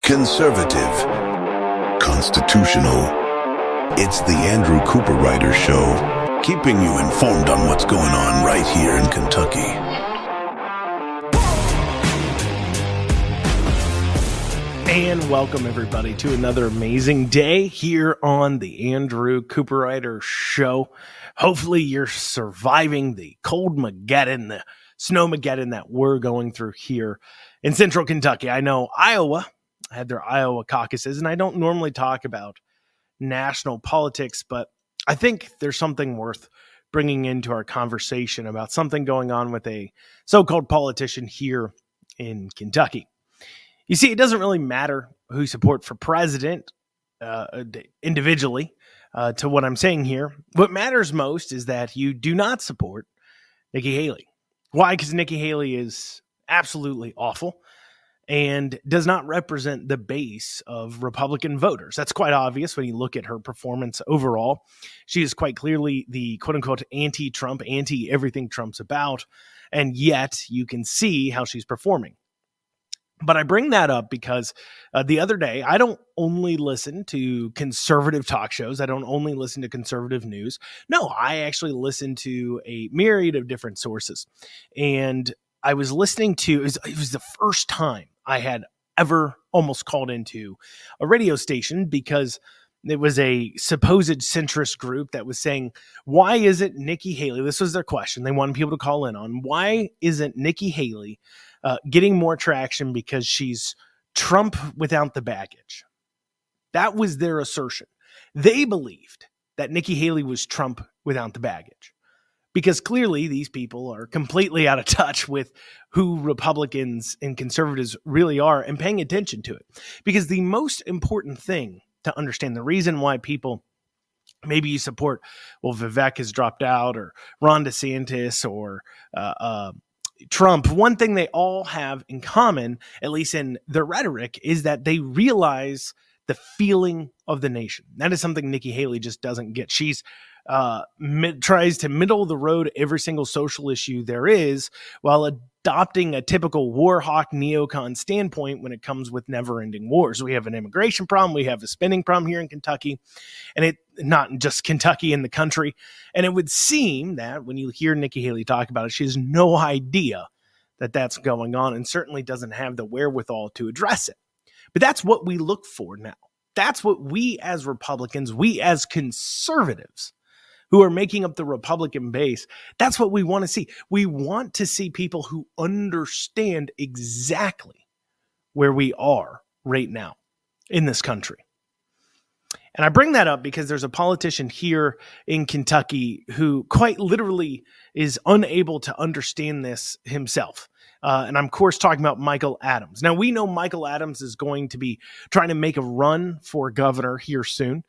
Conservative. Constitutional. It's the Andrew Cooperrider Show, keeping you informed on what's going on right here in Kentucky. And welcome, everybody, to another amazing day here on the Andrew Cooperrider Show. Hopefully, you're surviving the cold Mageddon, the snow Mageddon that we're going through here in central Kentucky. I know Iowa had their Iowa caucuses, and I don't normally talk about national politics, but I think there's something worth bringing into our conversation about something going on with a so-called politician here in Kentucky. You see, it doesn't really matter who you support for president individually to what I'm saying here. What matters most is that you do not support Nikki Haley. Why? Because Nikki Haley is absolutely awful and does not represent the base of Republican voters. That's quite obvious when you look at her performance overall. She is quite clearly the quote-unquote anti-Trump, anti-everything Trump's about, and yet you can see how she's performing. But I bring that up because the other day, I don't only listen to conservative talk shows. I don't only listen to conservative news. No, I actually listen to a myriad of different sources. And I was listening to, it was the first time I had ever almost called into a radio station because it was a supposed centrist group that was saying, why isn't Nikki Haley, this was their question, they wanted people to call in on, why isn't Nikki Haley getting more traction because she's Trump without the baggage? That was their assertion. They believed that Nikki Haley was Trump without the baggage because clearly these people are completely out of touch with who Republicans and conservatives really are and paying attention to it. Because the most important thing to understand, the reason why people, maybe you support, well, Vivek has dropped out or Ron DeSantis or Trump, one thing they all have in common, at least in their rhetoric, is that they realize the feeling of the nation. That is something Nikki Haley just doesn't get. She's tries to middle the road every single social issue there is while adopting a typical war hawk neocon standpoint when it comes with never-ending wars. We have an immigration problem. We have a spending problem here in Kentucky, and it not just Kentucky, in the country. And it would seem that when you hear Nikki Haley talk about it, she has no idea that that's going on and certainly doesn't have the wherewithal to address it. But that's what we look for now. That's what we as Republicans, we as conservatives who are making up the Republican base, that's what we want to see. We want to see people who understand exactly where we are right now in this country. And I bring that up because there's a politician here in Kentucky who quite literally is unable to understand this himself. And I'm, of course, talking about Michael Adams. Now, we know Michael Adams is going to be trying to make a run for governor here soon.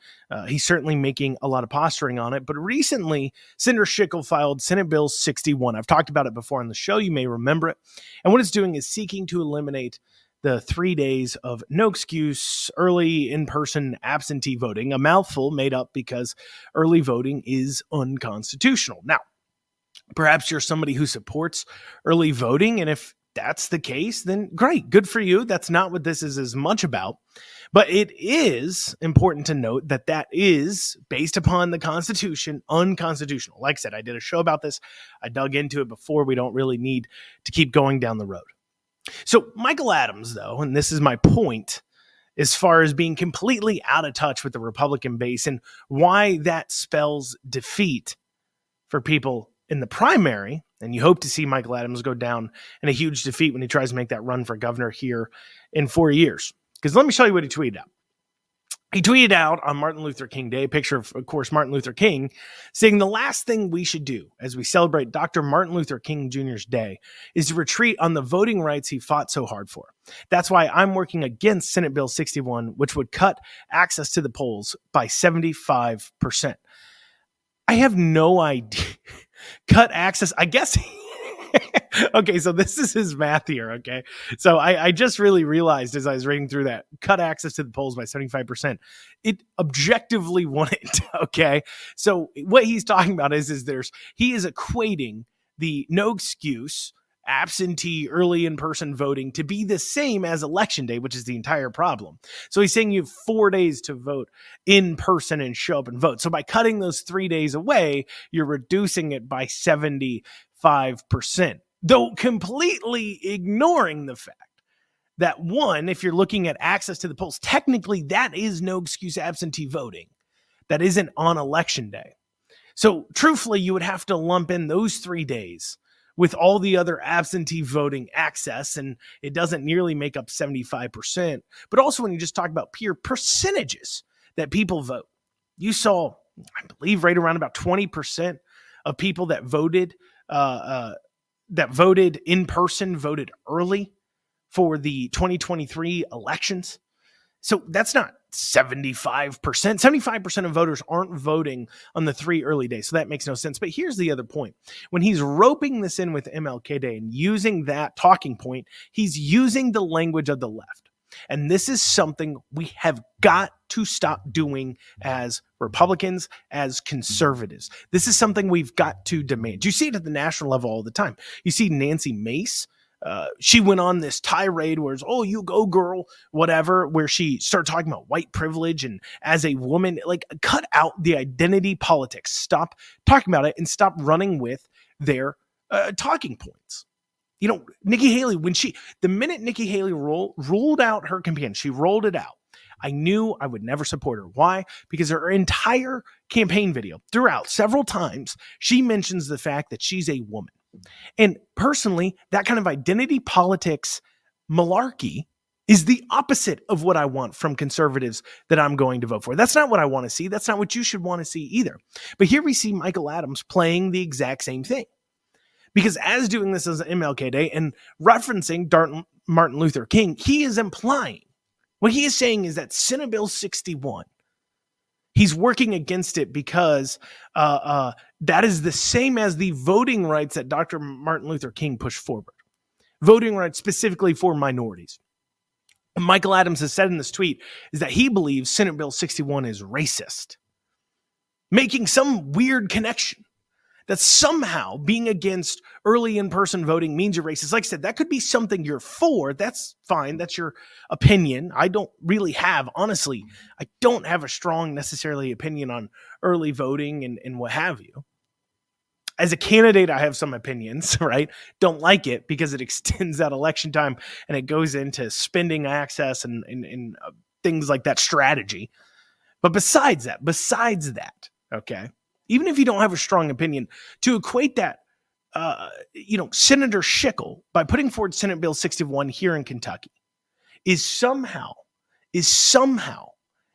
He's certainly making a lot of posturing on it. But recently, Senator Schickel filed Senate Bill 61. I've talked about it before on the show. You may remember it. And what it's doing is seeking to eliminate the 3 days of no excuse early in-person absentee voting, a mouthful made up because early voting is unconstitutional. Now, perhaps you're somebody who supports early voting, and if that's the case, then great, good for you. That's not what this is as much about. But it is important to note that that is, based upon the Constitution, unconstitutional. Like I said, I did a show about this. I dug into it before. We don't really need to keep going down the road. So Michael Adams, though, and this is my point, as far as being completely out of touch with the Republican base and why that spells defeat for people in the primary, and you hope to see Michael Adams go down in a huge defeat when he tries to make that run for governor here in 4 years. Because let me show you what he tweeted out. He tweeted out on Martin Luther King Day, a picture of course, Martin Luther King, saying the last thing we should do as we celebrate Dr. Martin Luther King Jr.'s day is to retreat on the voting rights he fought so hard for. That's why I'm working against Senate Bill 61, which would cut access to the polls by 75%. I have no idea. Cut access, I guess. Okay, so this is his math here, okay? So I just really realized as I was reading through that, cut access to the polls by 75%. It objectively wouldn't, okay? So what he's talking about is he is equating the no excuse absentee early in-person voting to be the same as election day, which is the entire problem. So he's saying you have 4 days to vote in person and show up and vote. So by cutting those 3 days away, you're reducing it by 75%, though completely ignoring the fact that, one, if you're looking at access to the polls, technically that is no excuse absentee voting. That isn't on election day. So truthfully, you would have to lump in those 3 days with all the other absentee voting access, and it doesn't nearly make up 75%. But also when you just talk about pure percentages that people vote, you saw, I believe, right around about 20% of people that voted in person voted early for the 2023 elections. So that's not 75%. 75% of voters aren't voting on the 3 early days. So that makes no sense. But here's the other point. When he's roping this in with MLK Day and using that talking point, he's using the language of the left. And this is something we have got to stop doing as Republicans, as conservatives. This is something we've got to demand. You see it at the national level all the time. You see Nancy Mace. She went on this tirade where it's, oh, you go girl, whatever, where she started talking about white privilege and as a woman, like, cut out the identity politics. Stop talking about it and stop running with their talking points. You know, Nikki Haley, the minute Nikki Haley ruled out her campaign, she rolled it out. I knew I would never support her. Why? Because her entire campaign video throughout several times, she mentions the fact that she's a woman. And personally, that kind of identity politics malarkey is the opposite of what I want from conservatives that I'm going to vote for. That's not what I want to see. That's not what you should want to see either. But here we see Michael Adams playing the exact same thing. Because as doing this as MLK Day and referencing Martin Luther King, he is implying, what he is saying is that Senate Bill 61, he's working against it because that is the same as the voting rights that Dr. Martin Luther King pushed forward. Voting rights specifically for minorities. And Michael Adams has said in this tweet is that he believes Senate Bill 61 is racist, making some weird connection that somehow being against early in-person voting means you're racist. Like I said, that could be something you're for. That's fine. That's your opinion. I don't really have, honestly, I don't have a strong necessarily opinion on early voting and what have you. As a candidate, I have some opinions, right? Don't like it because it extends that election time and it goes into spending access and things like that strategy. But besides that, okay, even if you don't have a strong opinion, to equate that, Senator Schickel, by putting forward Senate Bill 61 here in Kentucky, is somehow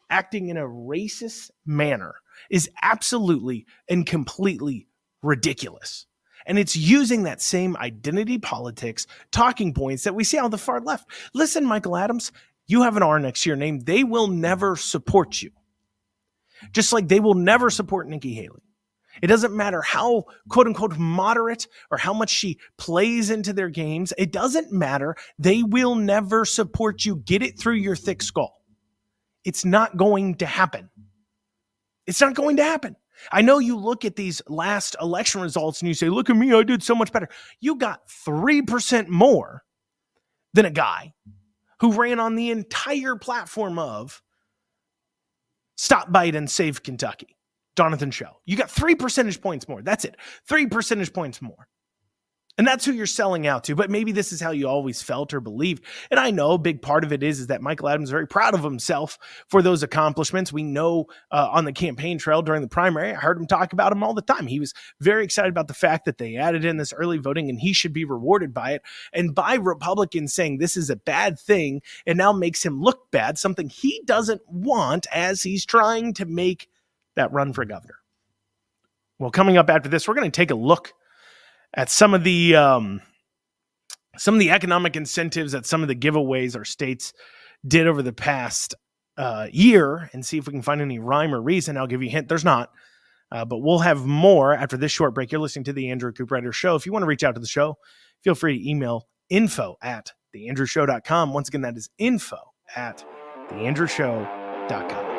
acting in a racist manner, is absolutely and completely ridiculous. And it's using that same identity politics talking points that we see on the far left. Listen, Michael Adams, you have an R next to your name. They will never support you. Just like they will never support Nikki Haley. It doesn't matter how, quote unquote, moderate or how much she plays into their games. It doesn't matter. They will never support you. Get it through your thick skull. It's not going to happen. It's not going to happen. I know you look at these last election results and you say, look at me, I did so much better. You got 3% more than a guy who ran on the entire platform of Stop Biden, Save Kentucky, Jonathan Schell. You got 3 percentage points more. That's it. 3 percentage points more. And that's who you're selling out to. But maybe this is how you always felt or believed. And I know a big part of it is that Michael Adams is very proud of himself for those accomplishments. We know on the campaign trail during the primary, I heard him talk about them all the time. He was very excited about the fact that they added in this early voting and he should be rewarded by it. And by Republicans saying this is a bad thing, it now makes him look bad, something he doesn't want as he's trying to make that run for governor. Well, coming up after this, we're going to take a look at some of the economic incentives that some of the giveaways our states did over the past year and see if we can find any rhyme or reason. I'll give you a hint. There's not. But we'll have more after this short break. You're listening to the Andrew Cooperrider Show. If you want to reach out to the show, feel free to email info@theandrewshow.com. Once again, that is info@theandrewshow.com.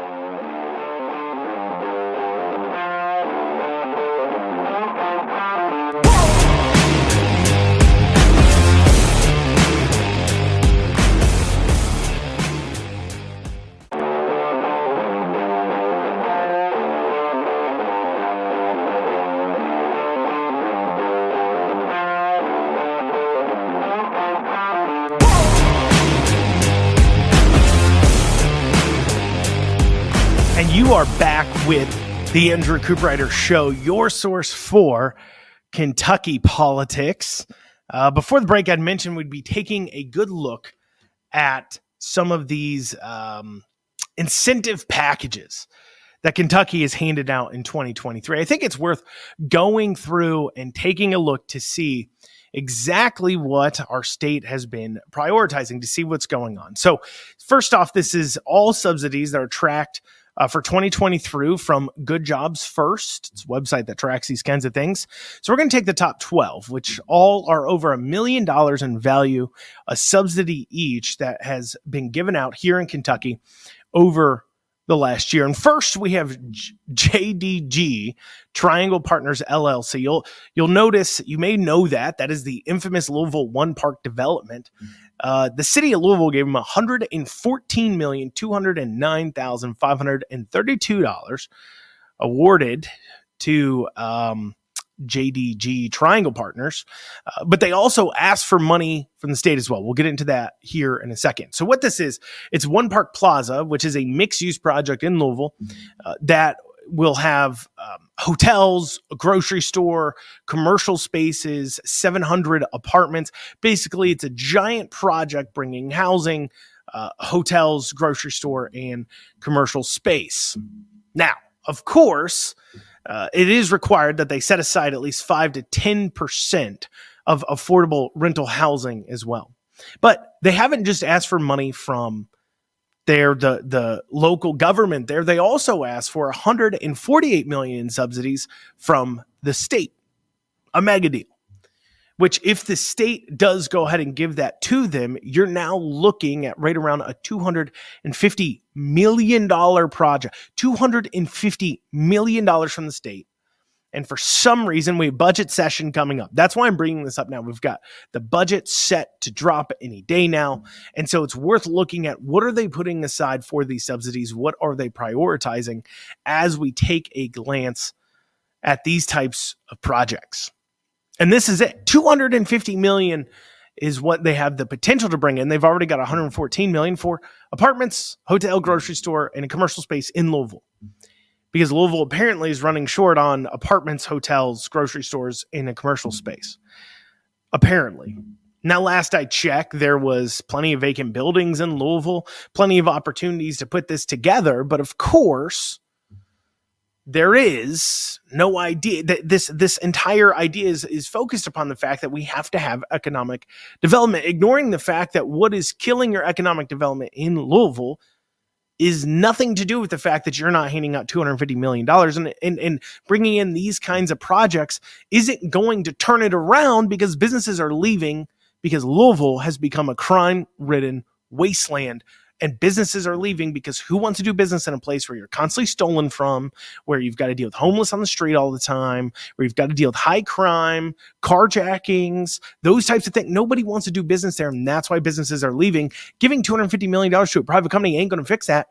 You are back with the Andrew Cooperrider Show, your source for Kentucky politics. Before the break, I'd mentioned we'd be taking a good look at some of these incentive packages that Kentucky has handed out in 2023. I think it's worth going through and taking a look to see exactly what our state has been prioritizing, to see what's going on. So first off, this is all subsidies that are tracked for 2020 through from Good Jobs First. It's a website that tracks these kinds of things. So we're going to take the top 12, which all are over $1 million in value, a subsidy each that has been given out here in Kentucky over the last year. And first we have JDG, Triangle Partners LLC. You'll notice, you may know that is the infamous Louisville One Park development. The city of Louisville gave them $114,209,532 awarded to JDG Triangle Partners, but they also asked for money from the state as well. We'll get into that here in a second. So what this is, it's One Park Plaza, which is a mixed-use project in Louisville that will have hotels, a grocery store, commercial spaces, 700 apartments. Basically, it's a giant project bringing housing, hotels, grocery store, and commercial space. Now, of course, it is required that they set aside at least 5 to 10% of affordable rental housing as well. But they haven't just asked for money from the local government there. They also asked for $148 million in subsidies from the state, a mega deal, which if the state does go ahead and give that to them, you're now looking at right around a $250 million project, $250 million from the state. And for some reason, we have budget session coming up. That's why I'm bringing this up now. We've got the budget set to drop any day now. And so it's worth looking at what are they putting aside for these subsidies? What are they prioritizing as we take a glance at these types of projects? And this is it. $250 million is what they have the potential to bring in. They've already got $114 million for apartments, hotel, grocery store, and a commercial space in Louisville. Because Louisville apparently is running short on apartments, hotels, grocery stores, and a commercial space. Apparently. Now, last I checked, there was plenty of vacant buildings in Louisville, plenty of opportunities to put this together. But of course, there is no idea that this entire idea is focused upon the fact that we have to have economic development, ignoring the fact that what is killing your economic development in Louisville is nothing to do with the fact that you're not handing out $250 million and bringing in these kinds of projects isn't going to turn it around, because businesses are leaving because Louisville has become a crime-ridden wasteland. And businesses are leaving because who wants to do business in a place where you're constantly stolen from, where you've got to deal with homeless on the street all the time, where you've got to deal with high crime, carjackings, those types of things. Nobody wants to do business there, and that's why businesses are leaving. Giving $250 million to a private company ain't going to fix that.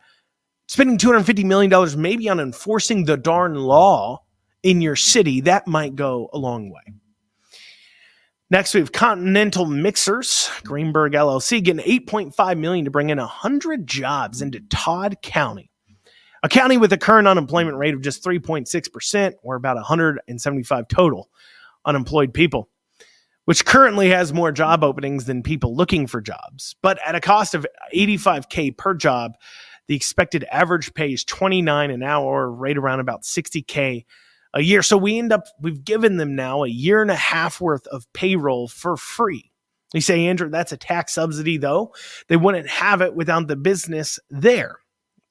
Spending $250 million maybe on enforcing the darn law in your city, that might go a long way. Next, we have Continental Mixers, Greenberg LLC, getting $8.5 million to bring in 100 jobs into Todd County, a county with a current unemployment rate of just 3.6%, or about 175 total unemployed people, which currently has more job openings than people looking for jobs. But at a cost of $85K per job, the expected average pay is $29 an hour, right around about $60K a year. So we've given them now a year and a half worth of payroll for free. You say, Andrew, that's a tax subsidy, though. They wouldn't have it without the business there.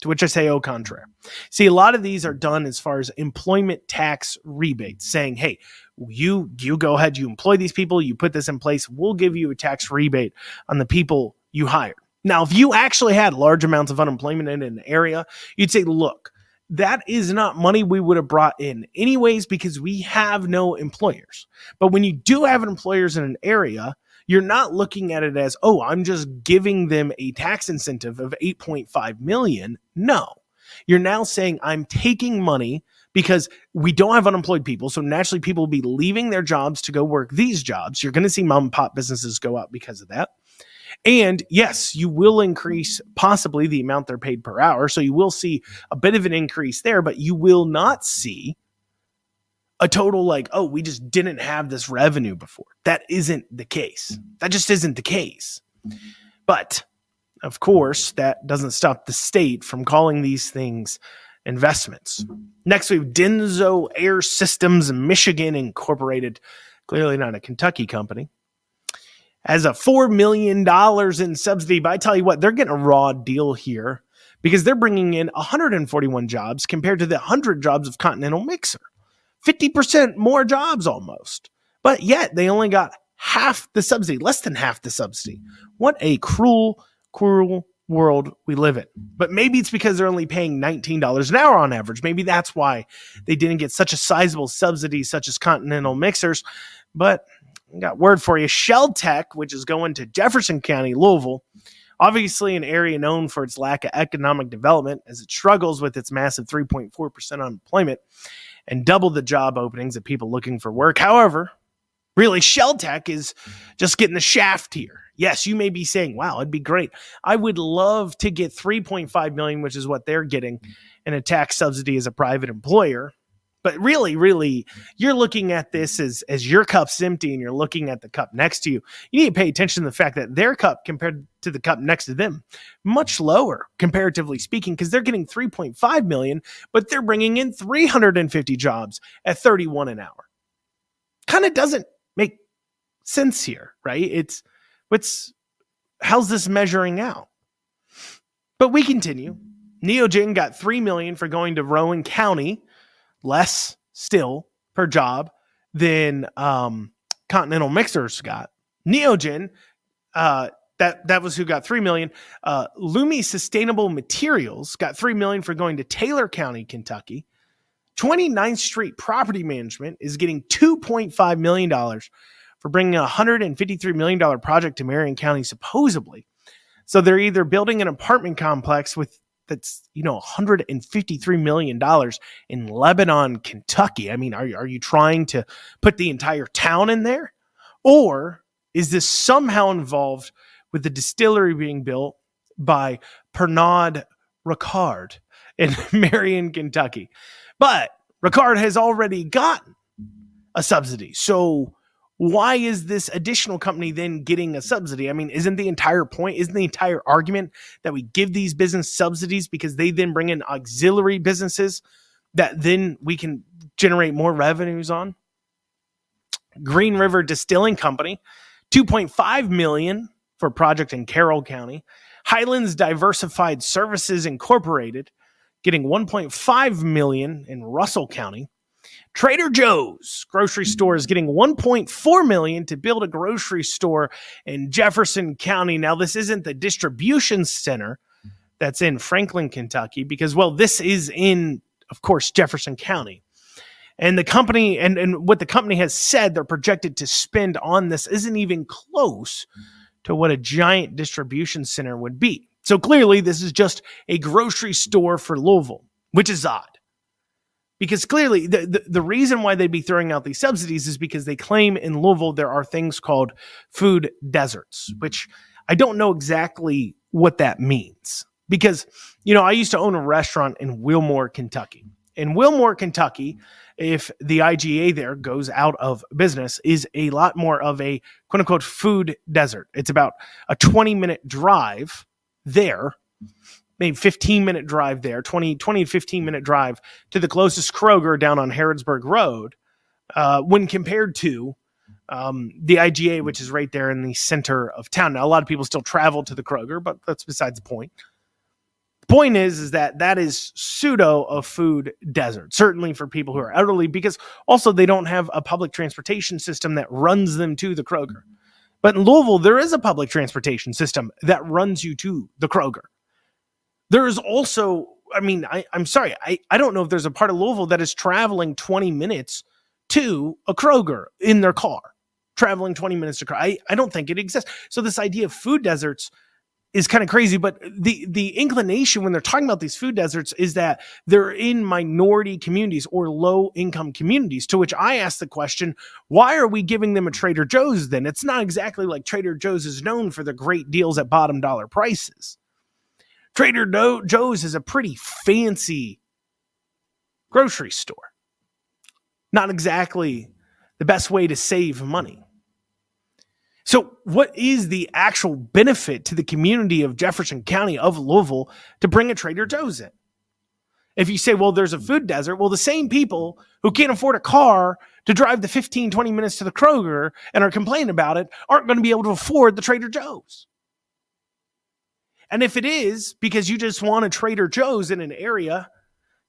To which I say, au contraire. See, a lot of these are done as far as employment tax rebates, saying, hey, you go ahead, you employ these people, you put this in place, we'll give you a tax rebate on the people you hired. Now, if you actually had large amounts of unemployment in an area, you'd say, look, that is not money we would have brought in anyways, because we have no employers. But when you do have employers in an area, you're not looking at it as, oh, I'm just giving them a tax incentive of $8.5 million. No, you're now saying I'm taking money because we don't have unemployed people. So naturally people will be leaving their jobs to go work these jobs. You're going to see mom and pop businesses go out because of that. And yes, you will increase possibly the amount they're paid per hour. So you will see a bit of an increase there, but you will not see a total like, oh, we just didn't have this revenue before. That isn't the case. That just isn't the case. But of course, that doesn't stop the state from calling these things investments. Next, we have Denso Air Systems Michigan Incorporated, clearly not a Kentucky company, has a $4 million in subsidy. But I tell you what, they're getting a raw deal here because they're bringing in 141 jobs compared to the 100 jobs of Continental Mixer. 50% more jobs almost. But yet they only got half the subsidy, less than half the subsidy. What a cruel world we live in. But maybe it's because they're only paying $19 an hour on average. Maybe that's why they didn't get such a sizable subsidy such as Continental Mixers. But I got word for you. Shell Tech, which is going to Jefferson County, Louisville, obviously an area known for its lack of economic development as it struggles with its massive 3.4% unemployment and double the job openings of people looking for work. However, really, Shell Tech is just getting the shaft here. Yes, you may be saying, wow, it'd be great. I would love to get $3.5 million, which is what they're getting in a tax subsidy as a private employer. But really, you're looking at this as your cup's empty and you're looking at the cup next to you. You need to pay attention to the fact that their cup compared to the cup next to them, much lower, comparatively speaking, because they're getting $3.5 million, but they're bringing in 350 jobs at $31 an hour. Kind of doesn't make sense here, right? How's this measuring out? But we continue. Neogen got $3 million for going to Rowan County, less still per job than Continental Mixers got. Neogen, that was who got $3 million. Lumi Sustainable Materials got $3 million for going to Taylor County, Kentucky. 29th Street Property Management is getting $2.5 million for bringing a $153 million project to Marion County, supposedly. So they're either building an apartment complex that's $153 million in Lebanon, Kentucky. I mean, are you trying to put the entire town in there? Or is this somehow involved with the distillery being built by Pernod Ricard in Marion, Kentucky? But Ricard has already gotten a subsidy. So why is this additional company then getting a subsidy? I mean, isn't the entire argument that we give these business subsidies because they then bring in auxiliary businesses that then we can generate more revenues on? Green River Distilling Company, $2.5 million for a project in Carroll County. Highlands Diversified Services Incorporated, getting $1.5 million in Russell County. Trader Joe's grocery store is getting $1.4 million to build a grocery store in Jefferson County. Now, this isn't the distribution center that's in Franklin, Kentucky, because, well, this is in, of course, Jefferson County. And the company and what the company has said they're projected to spend on this isn't even close to what a giant distribution center would be. So clearly, this is just a grocery store for Louisville, which is odd. Because clearly, the reason why they'd be throwing out these subsidies is because they claim in Louisville there are things called food deserts, which I don't know exactly what that means. Because, I used to own a restaurant in Wilmore, Kentucky. In Wilmore, Kentucky, if the IGA there goes out of business, is a lot more of a quote-unquote food desert. It's about a 20-minute drive there, maybe 15-minute drive there, 20 to 15-minute drive to the closest Kroger down on Harrodsburg Road, when compared to the IGA, which is right there in the center of town. Now, a lot of people still travel to the Kroger, but that's besides the point. The point is that is pseudo a food desert, certainly for people who are elderly, because also they don't have a public transportation system that runs them to the Kroger. But in Louisville, there is a public transportation system that runs you to the Kroger. There is also, I'm sorry, I don't know if there's a part of Louisville that is traveling 20 minutes to a Kroger in their car, traveling 20 minutes to Kroger. I don't think it exists. So this idea of food deserts is kind of crazy, but the inclination when they're talking about these food deserts is that they're in minority communities or low income communities, to which I ask the question, why are we giving them a Trader Joe's then? It's not exactly like Trader Joe's is known for the great deals at bottom dollar prices. Trader Joe's is a pretty fancy grocery store. Not exactly the best way to save money. So what is the actual benefit to the community of Jefferson County of Louisville to bring a Trader Joe's in? If you say, well, there's a food desert, well, the same people who can't afford a car to drive the 15, 20 minutes to the Kroger and are complaining about it aren't going to be able to afford the Trader Joe's. And if it is because you just want a Trader Joe's in an area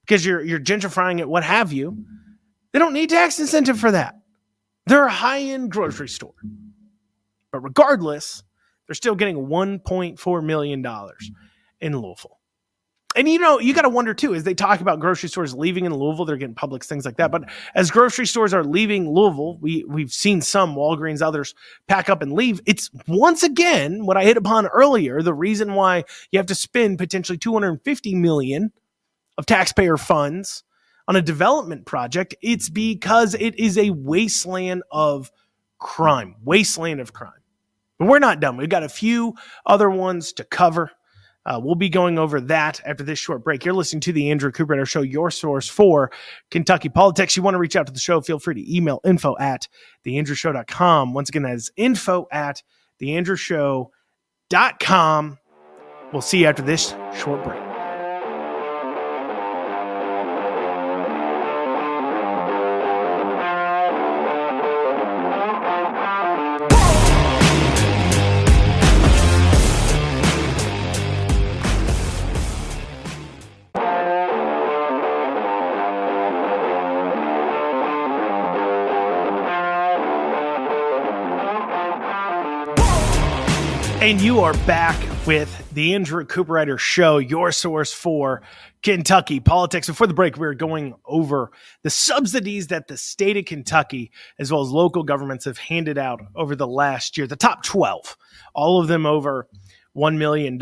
because you're gentrifying it, what have you, they don't need tax incentive for that. They're a high-end grocery store. But regardless, they're still getting $1.4 million in Louisville. And you got to wonder too, as they talk about grocery stores leaving in Louisville, they're getting Publix, things like that. But as grocery stores are leaving Louisville, we've seen some, Walgreens, others, pack up and leave. It's once again, what I hit upon earlier, the reason why you have to spend potentially $250 million of taxpayer funds on a development project. It's because it is a wasteland of crime. But we're not done. We've got a few other ones to cover. We'll be going over that after this short break. You're listening to the Andrew Cooperrider Show, your source for Kentucky politics. You want to reach out to the show, feel free to email info@theandrewshow.com. Once again, that is info@theandrewshow.com. We'll see you after this short break. And you are back with the Andrew Cooperrider Show, your source for Kentucky politics. Before the break, we were going over the subsidies that the state of Kentucky, as well as local governments, have handed out over the last year. The top 12, all of them over $1 million.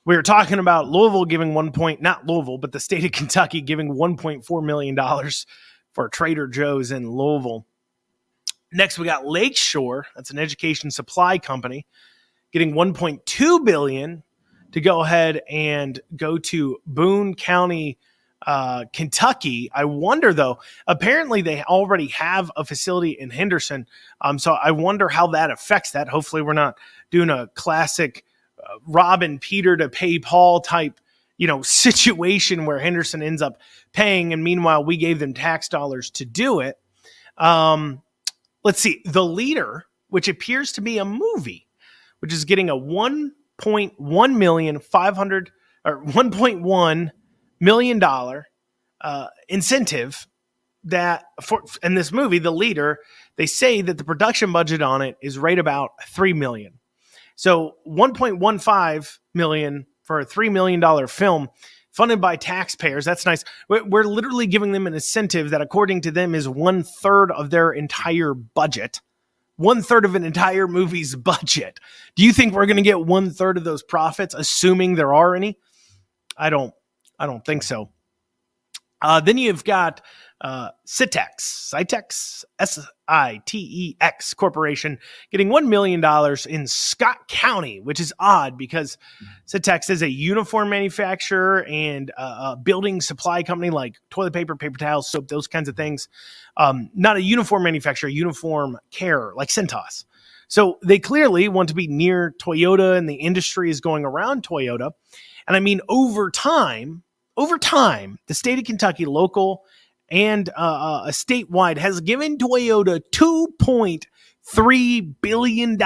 We were talking about Louisville giving not Louisville, but the state of Kentucky giving $1.4 million for Trader Joe's in Louisville. Next, we got Lakeshore. That's an education supply company getting $1.2 billion to go ahead and go to Boone County, Kentucky. I wonder, though, apparently they already have a facility in Henderson. So I wonder how that affects that. Hopefully we're not doing a classic robbing Peter to pay Paul type, situation where Henderson ends up paying. And meanwhile, we gave them tax dollars to do it. Let's see, The Leader, which appears to be a movie, which is getting a $1.1 million incentive that for in this movie, The Leader, they say that the production budget on it is right about $3 million. So $1.15 million for a $3 million film funded by taxpayers. That's nice. We're literally giving them an incentive that, according to them, is 1/3 of their entire budget. 1/3 of an entire movie's budget. Do you think we're going to get 1/3 of those profits, assuming there are any? I don't think so. Then you've got Sitex, S-I-T-E-X Corporation, getting $1 million in Scott County, which is odd because Sitex is a uniform manufacturer and a building supply company like toilet paper, paper towels, soap, those kinds of things. Not a uniform manufacturer, uniform care like Cintas. So they clearly want to be near Toyota, and the industry is going around Toyota. And I mean, over time, the state of Kentucky, local and a statewide, has given Toyota $2.3 billion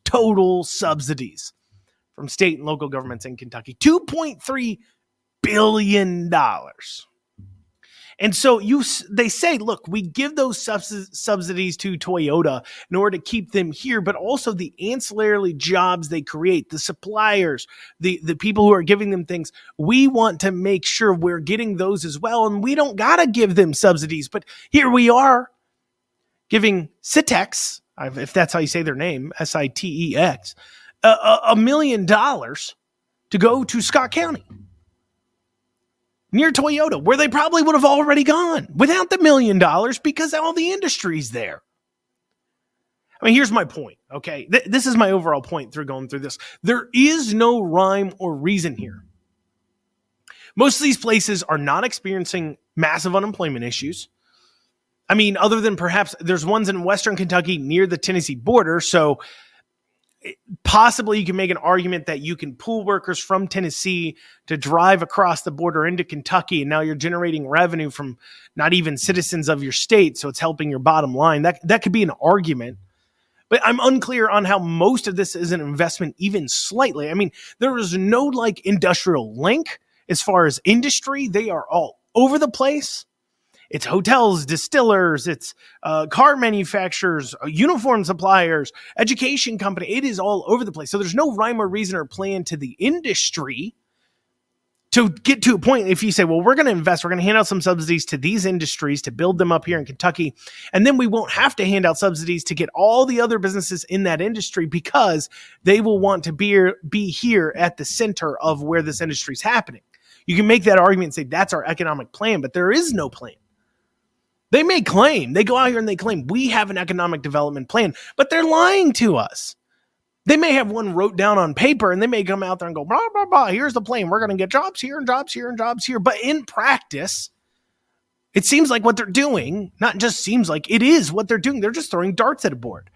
total subsidies from state and local governments in Kentucky. $2.3 billion. And so they say, look, we give those subsidies to Toyota in order to keep them here, but also the ancillary jobs they create, the suppliers, the people who are giving them things. We want to make sure we're getting those as well, and we don't got to give them subsidies. But here we are giving Sitex, if that's how you say their name, Sitex, $1 million to go to Scott County near Toyota, where they probably would have already gone without the $1 million because all the industry's there. I mean, here's my point, okay? This is my overall point through going through this. There is no rhyme or reason here. Most of these places are not experiencing massive unemployment issues. I mean, other than perhaps there's ones in Western Kentucky near the Tennessee border, so possibly you can make an argument that you can pull workers from Tennessee to drive across the border into Kentucky, and now you're generating revenue from not even citizens of your state, so it's helping your bottom line. That could be an argument. But I'm unclear on how most of this is an investment, even slightly. I mean, there is no like industrial link as far as industry. They are all over the place. It's hotels, distillers, it's car manufacturers, uniform suppliers, education company. It is all over the place. So there's no rhyme or reason or plan to the industry to get to a point. If you say, well, we're going to invest, we're going to hand out some subsidies to these industries to build them up here in Kentucky, and then we won't have to hand out subsidies to get all the other businesses in that industry because they will want to be here at the center of where this industry is happening. You can make that argument and say that's our economic plan, but there is no plan. They may claim, they go out here and they claim we have an economic development plan, but they're lying to us. They may have one wrote down on paper and they may come out there and go, blah, blah, blah, here's the plan. We're going to get jobs here and jobs here and jobs here. But in practice, it seems like what they're doing, not just seems like, it is what they're doing. They're just throwing darts at a board.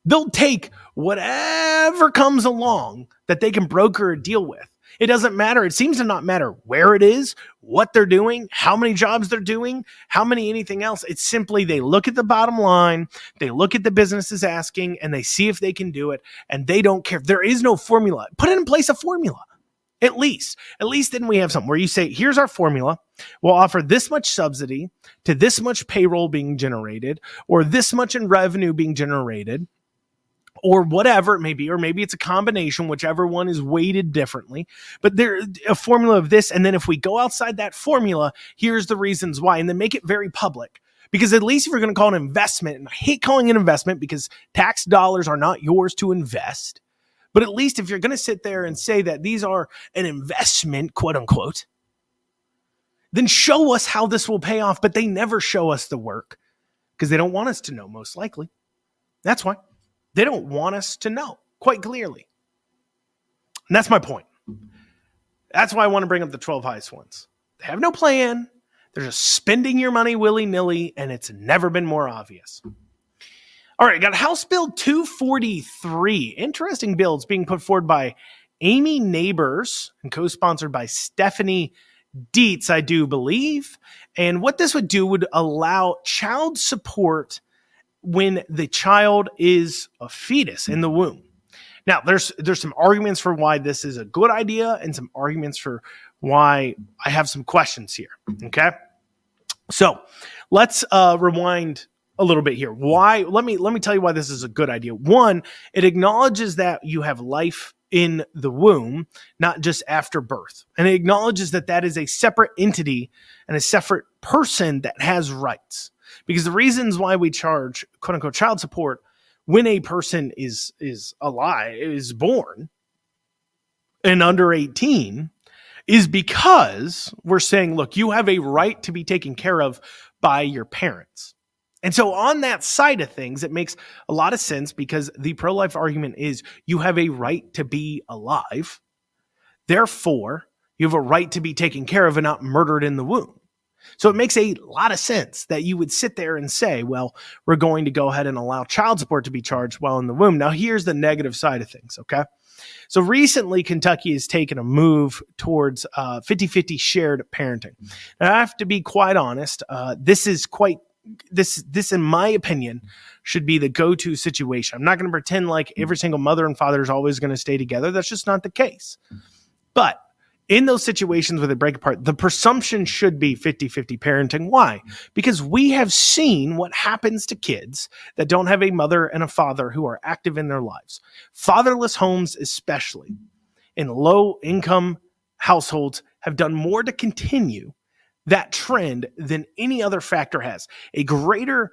They'll take whatever comes along that they can broker a deal with. It doesn't matter. It seems to not matter where it is, what they're doing, how many jobs they're doing, how many anything else. It's simply they look at the bottom line, they look at the businesses asking, and they see if they can do it, and they don't care. There is no formula. Put in place a formula. At least then we have something where you say, here's our formula. We'll offer this much subsidy to this much payroll being generated or this much in revenue being generated, or whatever it may be, or maybe it's a combination, whichever one is weighted differently. But there's a formula of this, and then if we go outside that formula, here's the reasons why, and then make it very public. Because at least if you're going to call it an investment, and I hate calling it an investment because tax dollars are not yours to invest, but at least if you're going to sit there and say that these are an investment, quote unquote, then show us how this will pay off. But they never show us the work because they don't want us to know, most likely. That's why. They don't want us to know quite clearly. And that's my point. That's why I want to bring up the 12 highest ones. They have no plan. They're just spending your money willy-nilly, and it's never been more obvious. All right, got House Bill 243. Interesting bill. It's being put forward by Amy Neighbors and co-sponsored by Stephanie Dietz, I do believe. And what this would do would allow child support when the child is a fetus in the womb. Now, there's some arguments for why this is a good idea and some arguments for why I have some questions here, okay? So let's rewind a little bit here. Why? Let me tell you why this is a good idea. One, it acknowledges that you have life in the womb, not just after birth. And it acknowledges that that is a separate entity and a separate person that has rights. Because the reasons why we charge quote unquote child support when a person is alive, is born and under 18 is because we're saying, look, you have a right to be taken care of by your parents. And so on that side of things, it makes a lot of sense because the pro-life argument is you have a right to be alive. Therefore, you have a right to be taken care of and not murdered in the womb. So it makes a lot of sense that you would sit there and say, well, we're going to go ahead and allow child support to be charged while in the womb. Now, here's the negative side of things, okay? So recently, Kentucky has taken a move towards 50-50 shared parenting. Now, I have to be quite honest. This, in my opinion, should be the go-to situation. I'm not going to pretend like every single mother and father is always going to stay together. That's just not the case. But in those situations where they break apart, the presumption should be 50-50 parenting. Why? Because we have seen what happens to kids that don't have a mother and a father who are active in their lives. Fatherless homes, especially in low-income households, have done more to continue that trend than any other factor has. A greater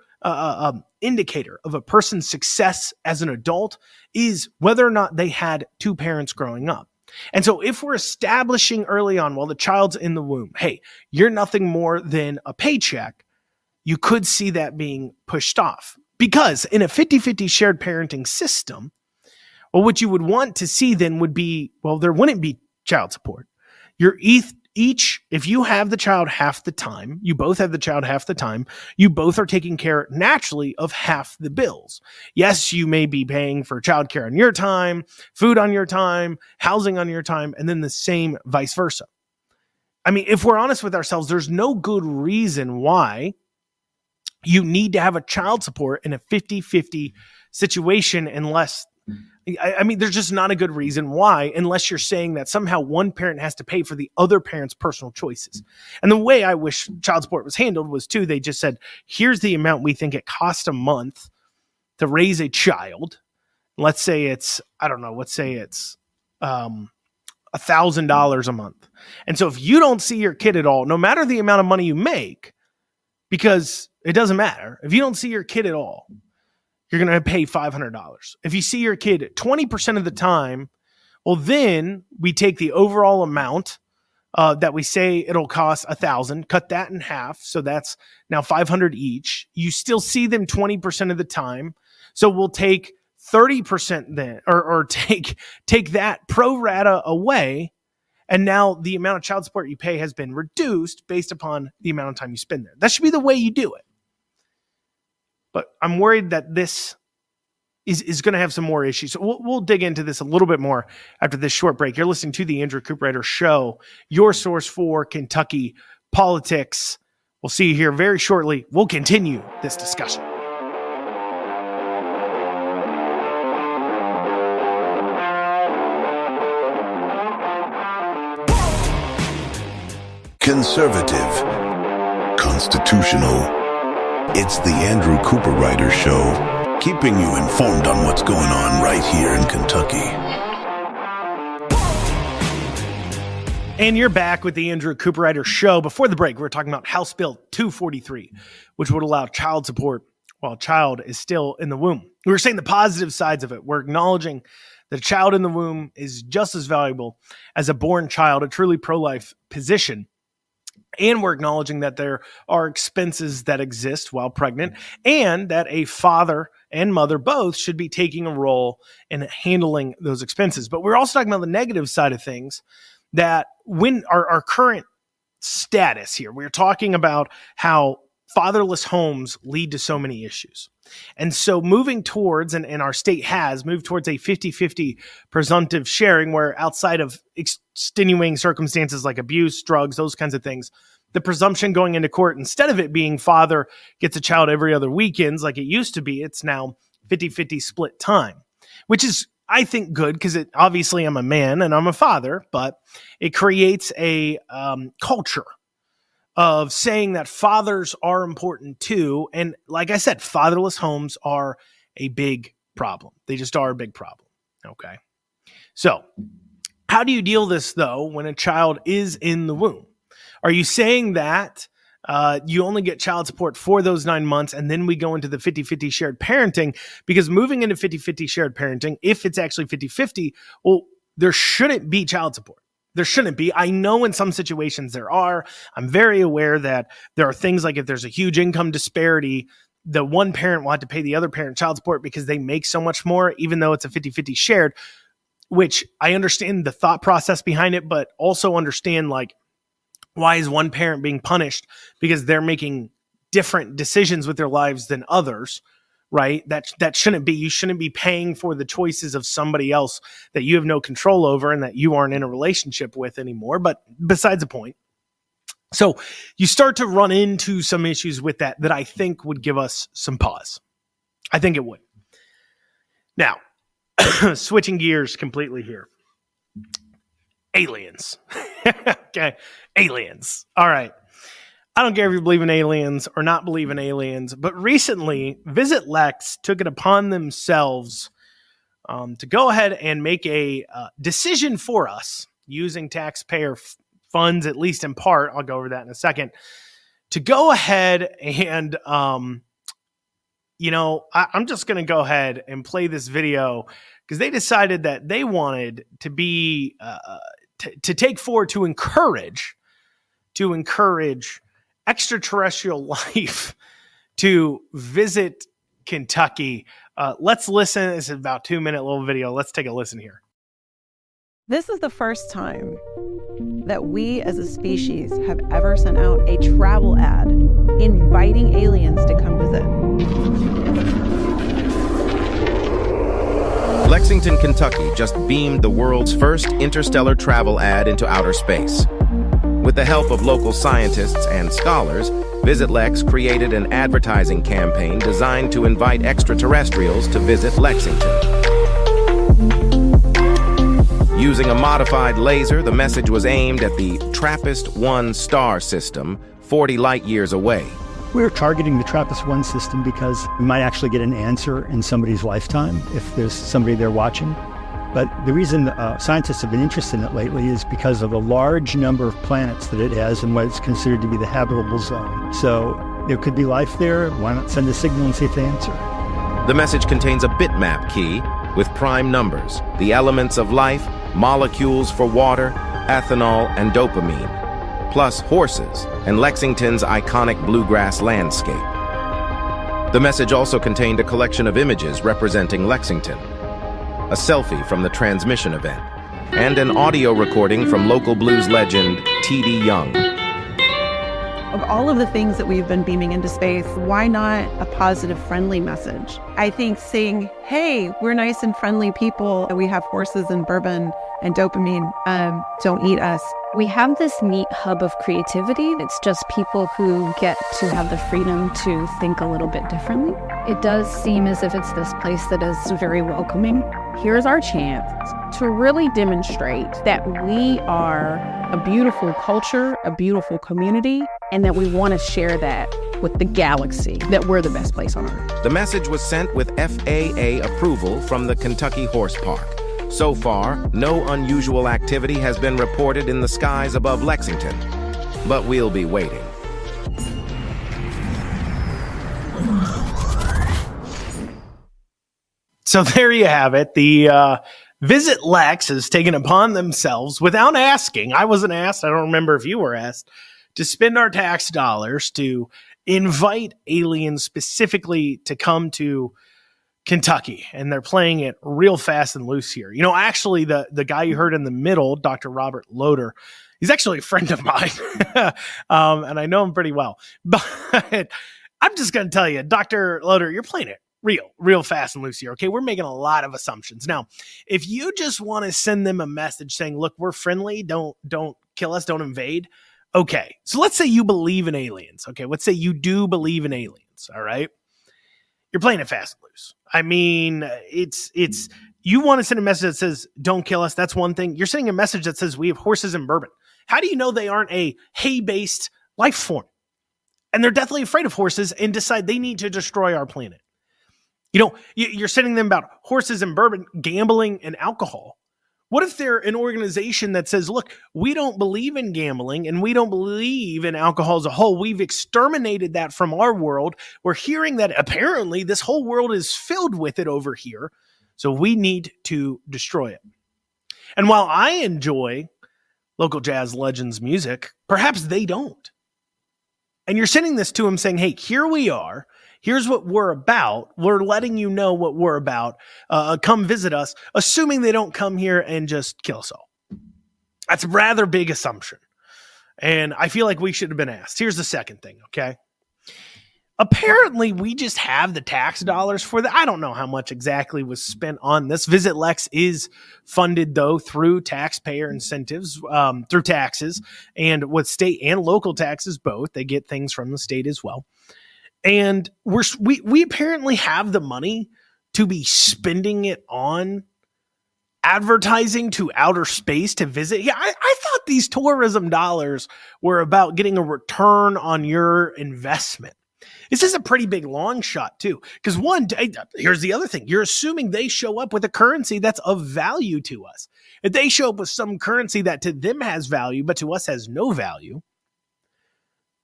indicator of a person's success as an adult is whether or not they had two parents growing up. And so if we're establishing early on while the child's in the womb, hey, you're nothing more than a paycheck, you could see that being pushed off. Because in a 50-50 shared parenting system, well, what you would want to see then would be, well, there wouldn't be child support. You're each, if you have the child half the time, you both have the child half the time, you both are taking care naturally of half the bills. Yes, you may be paying for childcare on your time, food on your time, housing on your time, and then the same vice versa. I mean, if we're honest with ourselves, there's no good reason why you need to have a child support in a 50-50 situation unless, I mean, there's just not a good reason why, unless you're saying that somehow one parent has to pay for the other parent's personal choices. And the way I wish child support was handled was too, they just said, here's the amount we think it costs a month to raise a child. Let's say it's, I don't know, let's say it's $1,000 a month. And so if you don't see your kid at all, no matter the amount of money you make, because it doesn't matter, if you don't see your kid at all, you're going to pay $500. If you see your kid 20% of the time, well, then we take the overall amount that we say it'll cost $1,000, cut that in half. So that's now $500 each. You still see them 20% of the time. So we'll take 30% then, or take that pro rata away. And now the amount of child support you pay has been reduced based upon the amount of time you spend there. That should be the way you do it. But I'm worried that this is going to have some more issues. So we'll dig into this a little bit more after this short break. You're listening to the Andrew Cooperrider Show, your source for Kentucky politics. We'll see you here very shortly. We'll continue this discussion. Conservative, constitutional. It's the Andrew Cooperrider Show, keeping you informed on what's going on right here in Kentucky. And you're back with the Andrew Cooperrider Show. Before the break, we were talking about House Bill 243, which would allow child support while a child is still in the womb. We were saying the positive sides of it. We're acknowledging that a child in the womb is just as valuable as a born child, a truly pro-life position. And we're acknowledging that there are expenses that exist while pregnant and that a father and mother both should be taking a role in handling those expenses. But we're also talking about the negative side of things, that when our current status here, we're talking about how fatherless homes lead to so many issues. And so moving towards, and our state has moved towards a 50-50 presumptive sharing, where outside of extenuating circumstances like abuse, drugs, those kinds of things, the presumption going into court, instead of it being father gets a child every other weekends like it used to be, it's now 50-50 split time, which is, I think, good because it obviously I'm a man and I'm a father, but it creates a culture of saying that fathers are important too. And like I said, fatherless homes are a big problem. They just are a big problem. Okay. So how do you deal this though when a child is in the womb? Are you saying that you only get child support for those 9 months and then we go into the 50-50 shared parenting? Because moving into 50-50 shared parenting, if it's actually 50-50, well, there shouldn't be child support. There shouldn't be. I know in some situations there are. I'm very aware that there are things like if there's a huge income disparity, the one parent will have to pay the other parent child support because they make so much more, even though it's a 50-50 shared, which I understand the thought process behind it, but also understand like, why is one parent being punished because they're making different decisions with their lives than others? Right? That shouldn't be. You shouldn't be paying for the choices of somebody else that you have no control over and that you aren't in a relationship with anymore. But besides the point. So you start to run into some issues with that I think would give us some pause. I think it would. Now, switching gears completely here. Aliens. Okay. Aliens. All right. I don't care if you believe in aliens or not believe in aliens, but recently Visit Lex took it upon themselves to go ahead and make a decision for us using taxpayer funds, at least in part, I'll go over that in a second, to go ahead and, I'm just going to go ahead and play this video because they decided that they wanted to be, to take forward to encourage extraterrestrial life to visit Kentucky. Let's listen. It's about 2-minute little video. Let's take a listen here. This is the first time that we as a species have ever sent out a travel ad inviting aliens to come visit. Lexington, Kentucky just beamed the world's first interstellar travel ad into outer space. With the help of local scientists and scholars, Visit Lex created an advertising campaign designed to invite extraterrestrials to visit Lexington. Using a modified laser, the message was aimed at the TRAPPIST-1 star system, 40 light-years away. We're targeting the TRAPPIST-1 system because we might actually get an answer in somebody's lifetime if there's somebody there watching. But the reason scientists have been interested in it lately is because of the large number of planets that it has and what it's considered to be the habitable zone. So there could be life there. Why not send a signal and see if they answer? The message contains a bitmap key with prime numbers, the elements of life, molecules for water, ethanol, and dopamine, plus horses and Lexington's iconic bluegrass landscape. The message also contained a collection of images representing Lexington, a selfie from the transmission event, and an audio recording from local blues legend T.D. Young. Of all of the things that we've been beaming into space, why not a positive, friendly message? I think saying, hey, we're nice and friendly people, we have horses and bourbon and dopamine, don't eat us. We have this neat hub of creativity. It's just people who get to have the freedom to think a little bit differently. It does seem as if it's this place that is very welcoming. Here's our chance to really demonstrate that we are a beautiful culture, a beautiful community, and that we want to share that with the galaxy, that we're the best place on Earth. The message was sent with FAA approval from the Kentucky Horse Park. So far, no unusual activity has been reported in the skies above Lexington, but we'll be waiting. So there you have it. The Visit Lex has taken upon themselves, without asking, I wasn't asked, I don't remember if you were asked, to spend our tax dollars to invite aliens specifically to come to Kentucky. And they're playing it real fast and loose here. You know, actually, the guy you heard in the middle, Dr. Robert Loader, he's actually a friend of mine. And I know him pretty well. But I'm just going to tell you, Dr. Loader, you're playing it real fast and loose here. Okay, we're making a lot of assumptions. Now, if you just want to send them a message saying, look, we're friendly, don't kill us, don't invade. Okay, so let's say you believe in aliens. Okay, let's say you do believe in aliens. All right, you're playing it fast and loose. I mean, it's you want to send a message that says, don't kill us. That's one thing. You're sending a message that says we have horses and bourbon. How do you know they aren't a hay-based life form? And they're deathly afraid of horses and decide they need to destroy our planet. You know, you're sending them about horses and bourbon, gambling and alcohol. What if they're an organization that says, look, we don't believe in gambling and we don't believe in alcohol as a whole. We've exterminated that from our world. We're hearing that apparently this whole world is filled with it over here. So we need to destroy it. And while I enjoy local jazz legends music, perhaps they don't. And you're sending this to them saying, hey, here we are. Here's what we're about. We're letting you know what we're about. Come visit us, assuming they don't come here and just kill us all. That's a rather big assumption. And I feel like we should have been asked. Here's the second thing, okay? Apparently, we just have the tax dollars for that. I don't know how much exactly was spent on this. Visit Lex is funded, though, through taxpayer incentives, through taxes, and with state and local taxes both. They get things from the state as well. And we apparently have the money to be spending it on advertising to outer space to visit. Yeah, I thought these tourism dollars were about getting a return on your investment. This is a pretty big long shot too. Because here's the other thing. You're assuming they show up with a currency that's of value to us. If they show up with some currency that to them has value, but to us has no value,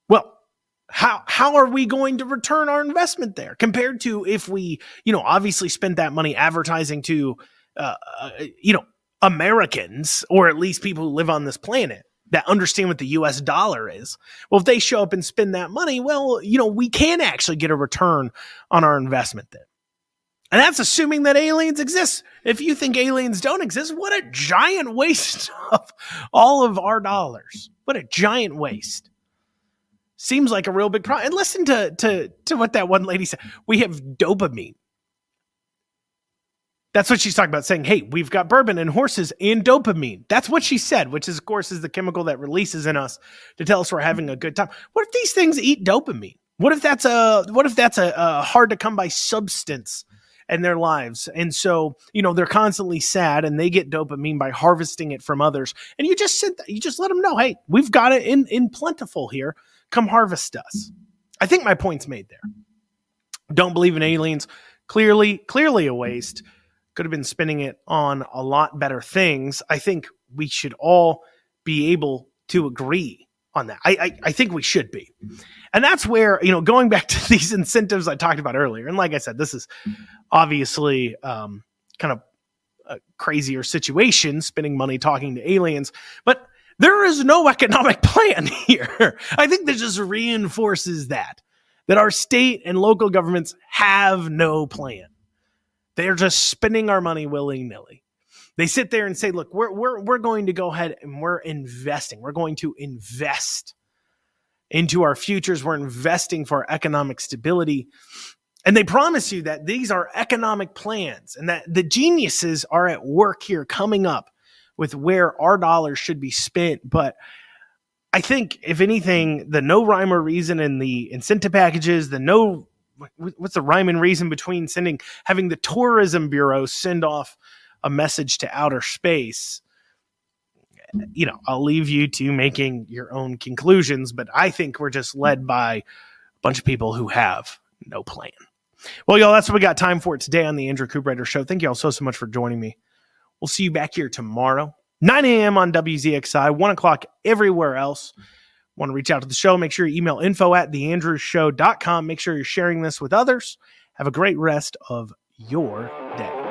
well, how are we going to return our investment there compared to if we, obviously spent that money advertising to, Americans, or at least people who live on this planet that understand what the US dollar is. Well, if they show up and spend that money, well, we can actually get a return on our investment then. And that's assuming that aliens exist. If you think aliens don't exist, what a giant waste of all of our dollars. What a giant waste. Seems like a real big problem. And listen to what that one lady said. We have dopamine. That's what she's talking about, saying, hey, we've got bourbon and horses and dopamine. That's what she said, which is, of course, is the chemical that releases in us to tell us we're having a good time. What if these things eat dopamine? What if that's a hard to come by substance in their lives? And so, they're constantly sad and they get dopamine by harvesting it from others. And you just let them know, hey, we've got it in plentiful here. Come harvest us. I think my point's made there. Don't believe in aliens. Clearly a waste. Could have been spending it on a lot better things. I think we should all be able to agree on that. I think we should be. And that's where, going back to these incentives I talked about earlier. And like I said, this is obviously kind of a crazier situation, spending money talking to aliens, but there is no economic plan here. I think that just reinforces that our state and local governments have no plan. They're just spending our money willy-nilly. They sit there and say, look, we're going to go ahead and we're investing. We're going to invest into our futures. We're investing for economic stability. And they promise you that these are economic plans and that the geniuses are at work here coming up with where our dollars should be spent. But I think, if anything, the no rhyme or reason in the incentive packages, what's the rhyme and reason between having the tourism bureau send off a message to outer space? I'll leave you to making your own conclusions, but I think we're just led by a bunch of people who have no plan. Well, y'all, that's what we got time for today on the Andrew Cooperrider Show. Thank you all so much for joining me. We'll see you back here tomorrow, 9 a.m. on WZXI, 1 o'clock everywhere else. Want to reach out to the show, make sure you email info@theandrewshow.com. Make sure you're sharing this with others. Have a great rest of your day.